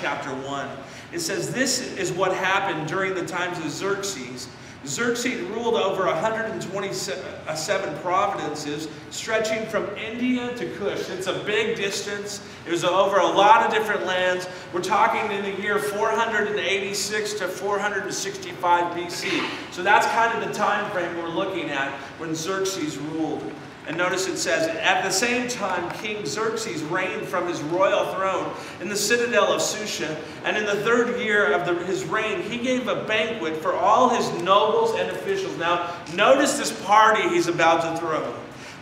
chapter 1. It says, this is what happened during the times of Xerxes. Xerxes ruled over 127 provinces, stretching from India to Cush. It's a big distance. It was over a lot of different lands. We're talking in the year 486 to 465 BC. So that's kind of the time frame we're looking at when Xerxes ruled. And notice it says, at the same time, King Xerxes reigned from his royal throne in the citadel of Susa. And in the 3rd year of his reign, he gave a banquet for all his nobles and officials. Now, notice this party he's about to throw.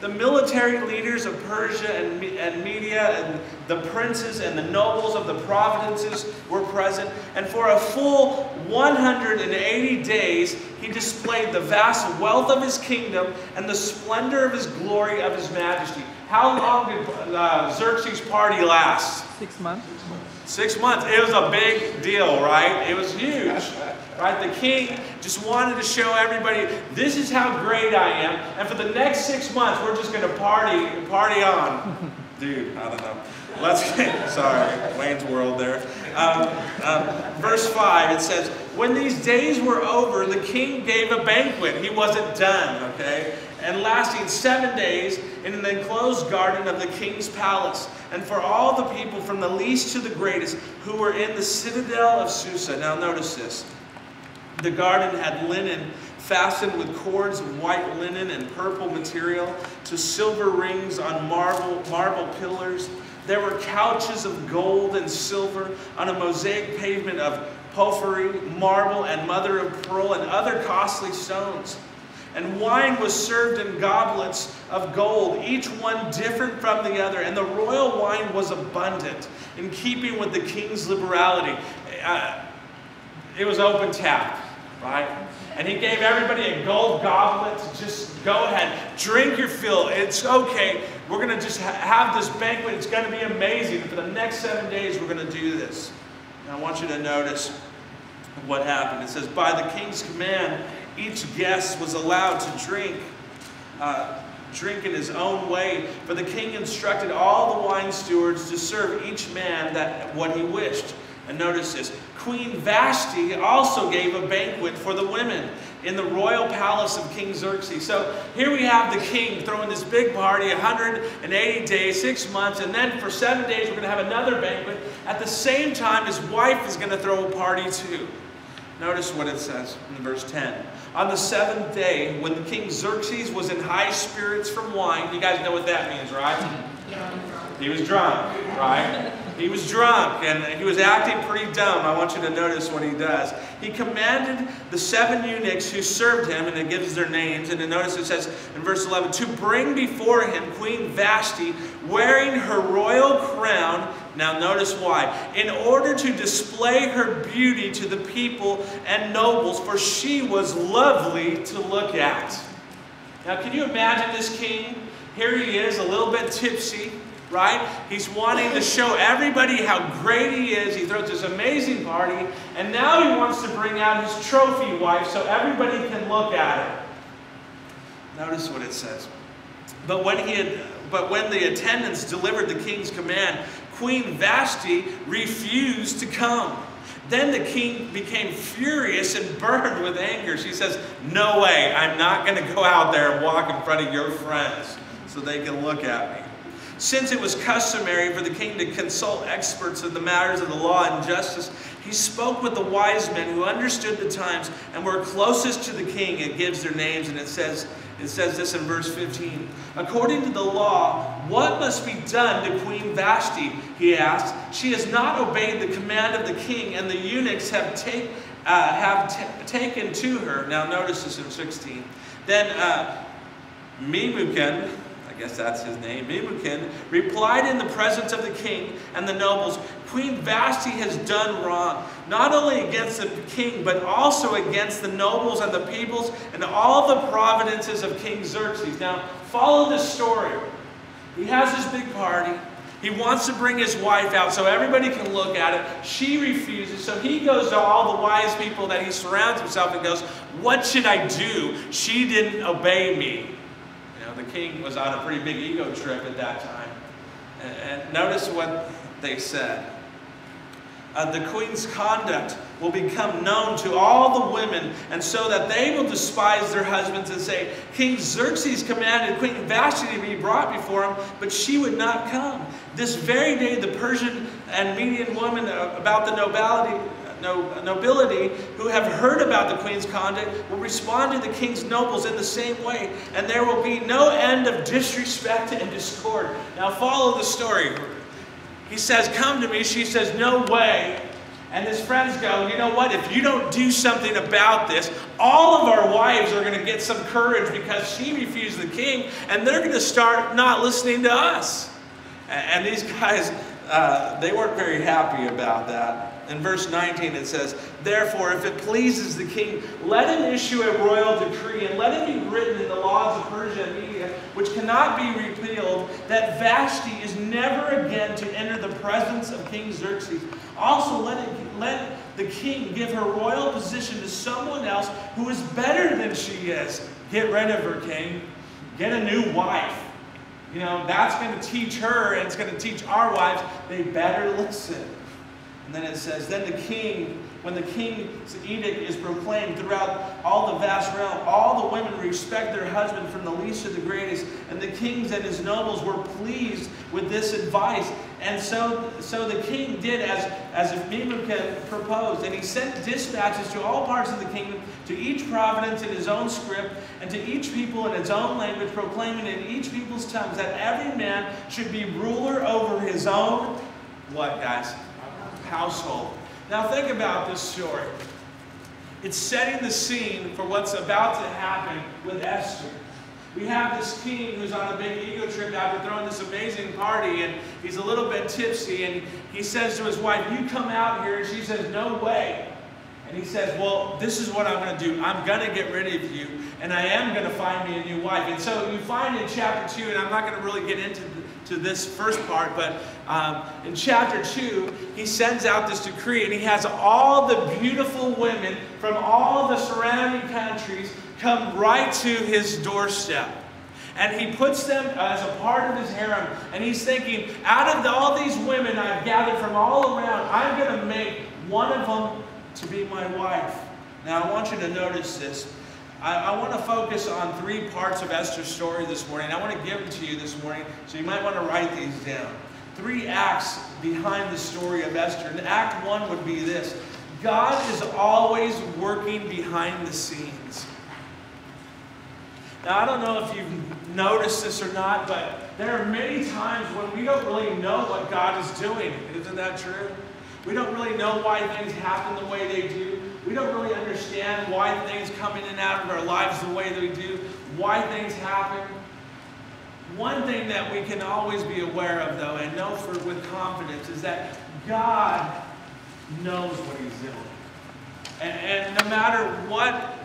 The military leaders of Persia and Media, and the princes and the nobles of the provinces were present. And for a full 180 days, he displayed the vast wealth of his kingdom and the splendor of his glory of his majesty. How long did Xerxes' party last? 6 months. 6 months. It was a big deal, right? It was huge. Right? The king just wanted to show everybody, this is how great I am. And for the next 6 months, we're just going to party on. Dude, I don't know. Let's get, sorry, Wayne's World there. Verse 5, it says, when these days were over, the king gave a banquet. He wasn't done, okay? And lasting 7 days in the enclosed garden of the king's palace, and for all the people from the least to the greatest who were in the citadel of Susa. Now notice this. The garden had linen fastened with cords of white linen and purple material to silver rings on marble pillars. There were couches of gold and silver on a mosaic pavement of porphyry, marble, and mother of pearl, and other costly stones. And wine was served in goblets of gold, each one different from the other. And the royal wine was abundant, in keeping with the king's liberality. It was open tap, right? And he gave everybody a gold goblet to just go ahead, drink your fill. It's okay. We're going to just have this banquet. It's going to be amazing. For the next 7 days, we're going to do this. And I want you to notice what happened. It says, by the king's command, each guest was allowed to drink in his own way. For the king instructed all the wine stewards to serve each man what he wished. And notice this. Queen Vashti also gave a banquet for the women in the royal palace of King Xerxes. So here we have the king throwing this big party, 180 days, 6 months, and then for 7 days we're going to have another banquet. At the same time, his wife is going to throw a party too. Notice what it says in verse 10. On the 7th day, when the King Xerxes was in high spirits from wine, you guys know what that means, right? He was drunk, right? He was drunk, and he was acting pretty dumb. I want you to notice what he does. He commanded the 7 eunuchs who served him, and it gives their names, and then notice it says in verse 11, to bring before him Queen Vashti, wearing her royal crown. Now notice why. In order to display her beauty to the people and nobles, for she was lovely to look at. Now can you imagine this king? Here he is, a little bit tipsy. Right? He's wanting to show everybody how great he is. He throws this amazing party, and now he wants to bring out his trophy wife so everybody can look at it. Notice what it says. But when the attendants delivered the king's command, Queen Vashti refused to come. Then the king became furious and burned with anger. She says, no way, I'm not going to go out there and walk in front of your friends so they can look at me. Since it was customary for the king to consult experts in the matters of the law and justice, he spoke with the wise men who understood the times and were closest to the king. It gives their names, and it says this in verse 15. According to the law, what must be done to Queen Vashti? He asked. She has not obeyed the command of the king, and the eunuchs have taken to her. Now notice this in 16. Then Memucan, I guess that's his name, Memucan, replied in the presence of the king and the nobles, Queen Vashti has done wrong, not only against the king, but also against the nobles and the peoples and all the provinces of King Xerxes. Now, follow this story. He has this big party. He wants to bring his wife out so everybody can look at it. She refuses, so he goes to all the wise people that he surrounds himself and goes, what should I do? She didn't obey me. The king was on a pretty big ego trip at that time. And notice what they said. the queen's conduct will become known to all the women, and so that they will despise their husbands and say, King Xerxes commanded Queen Vashti to be brought before him, but she would not come. This very day the Persian and Median women about the nobility who have heard about the queen's conduct will respond to the king's nobles in the same way, and there will be no end of disrespect and discord. Now follow the story. He says, come to me. She says, no way. And his friends go, you know what? If you don't do something about this, all of our wives are going to get some courage because she refused the king, and they're going to start not listening to us. And these guys, they weren't very happy about that. In verse 19 it says, therefore, if it pleases the king, let him issue a royal decree, and let it be written in the laws of Persia and Media, which cannot be repealed, that Vashti is never again to enter the presence of King Xerxes. Also, let the king give her royal position to someone else who is better than she is. Get rid of her, king. Get a new wife. You know, that's going to teach her, and it's going to teach our wives, they better listen. And then it says, then the king, when the king's edict is proclaimed throughout all the vast realm, all the women respect their husband from the least to the greatest. And the kings and his nobles were pleased with this advice. And so the king did as Memucan proposed. And he sent dispatches to all parts of the kingdom, to each province in his own script, and to each people in its own language, proclaiming in each people's tongues that every man should be ruler over his own, what, guys? Household. Now think about this story. It's setting the scene for what's about to happen with Esther. We have this king who's on a big ego trip after throwing this amazing party, and he's a little bit tipsy, and he says to his wife, you come out here, and she says, no way. And he says, well, this is what I'm going to do. I'm going to get rid of you, and I am going to find me a new wife. And so you find in chapter 2, and I'm not going to really get into this first part, but in chapter 2, he sends out this decree, and he has all the beautiful women from all the surrounding countries come right to his doorstep. And he puts them as a part of his harem. And he's thinking, out of all these women I've gathered from all around, I'm going to make one of them to be my wife. Now I want you to notice this. I want to focus on 3 parts of Esther's story this morning. I want to give them to you this morning, so you might want to write these down. 3 acts behind the story of Esther. And act 1 would be this. God is always working behind the scenes. Now, I don't know if you've noticed this or not, but there are many times when we don't really know what God is doing. Isn't that true? We don't really know why things happen the way they do. We don't really understand why things come in and out of our lives the way they do, why things happen. One thing that we can always be aware of, though, and know with confidence, is that God knows what He's doing. And no matter what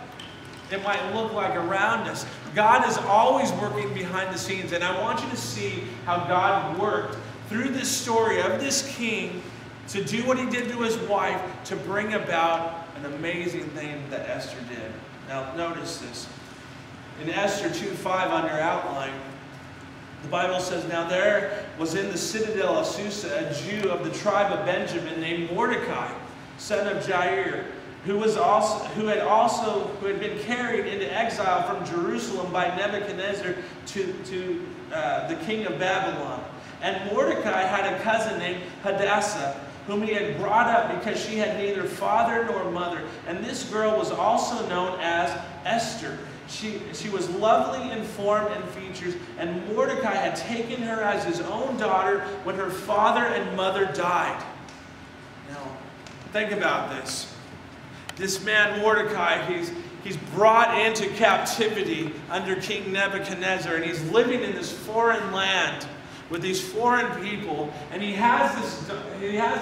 it might look like around us, God is always working behind the scenes. And I want you to see how God worked through this story of this king to do what he did to his wife, to bring about an amazing thing that Esther did. Now notice this. In Esther 2:5 on your outline, the Bible says, now there was in the citadel of Susa a Jew of the tribe of Benjamin named Mordecai, son of Jair, who had been carried into exile from Jerusalem by Nebuchadnezzar to the king of Babylon. And Mordecai had a cousin named Hadassah, whom he had brought up because she had neither father nor mother. And this girl was also known as Esther. She was lovely in form and features, and Mordecai had taken her as his own daughter when her father and mother died. Now, think about this. This man Mordecai, he's brought into captivity under King Nebuchadnezzar, and he's living in this foreign land with these foreign people, and he has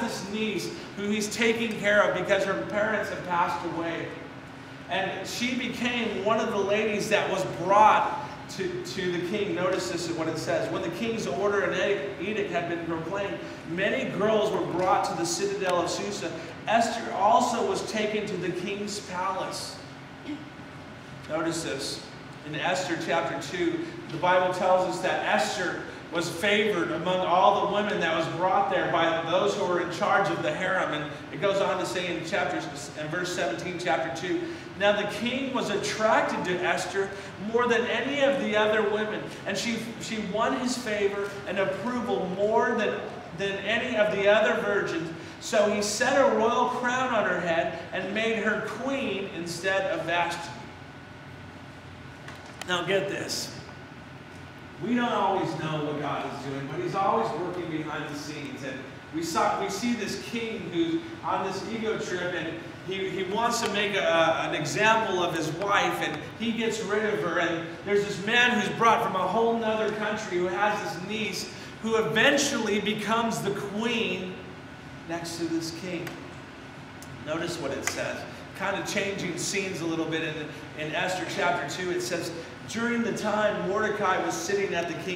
this niece who he's taking care of because her parents have passed away. And she became one of the ladies that was brought to the king. Notice this is what it says. When the king's order and edict had been proclaimed, many girls were brought to the citadel of Susa. Esther also was taken to the king's palace. Notice this. In Esther chapter 2, the Bible tells us that Esther was favored among all the women that was brought there by those who were in charge of the harem. And it goes on to say in verse 17, chapter 2, now the king was attracted to Esther more than any of the other women, and she won his favor and approval more than any of the other virgins. So he set a royal crown on her head and made her queen instead of Vashti. Now get this. We don't always know what God is doing, but he's always working behind the scenes. And we see this king who's on this ego trip, and he wants to make an example of his wife, and he gets rid of her. And there's this man who's brought from a whole nother country who has this niece who eventually becomes the queen next to this king. Notice what it says. Kind of changing scenes a little bit in Esther chapter 2. It says, during the time Mordecai was sitting at the king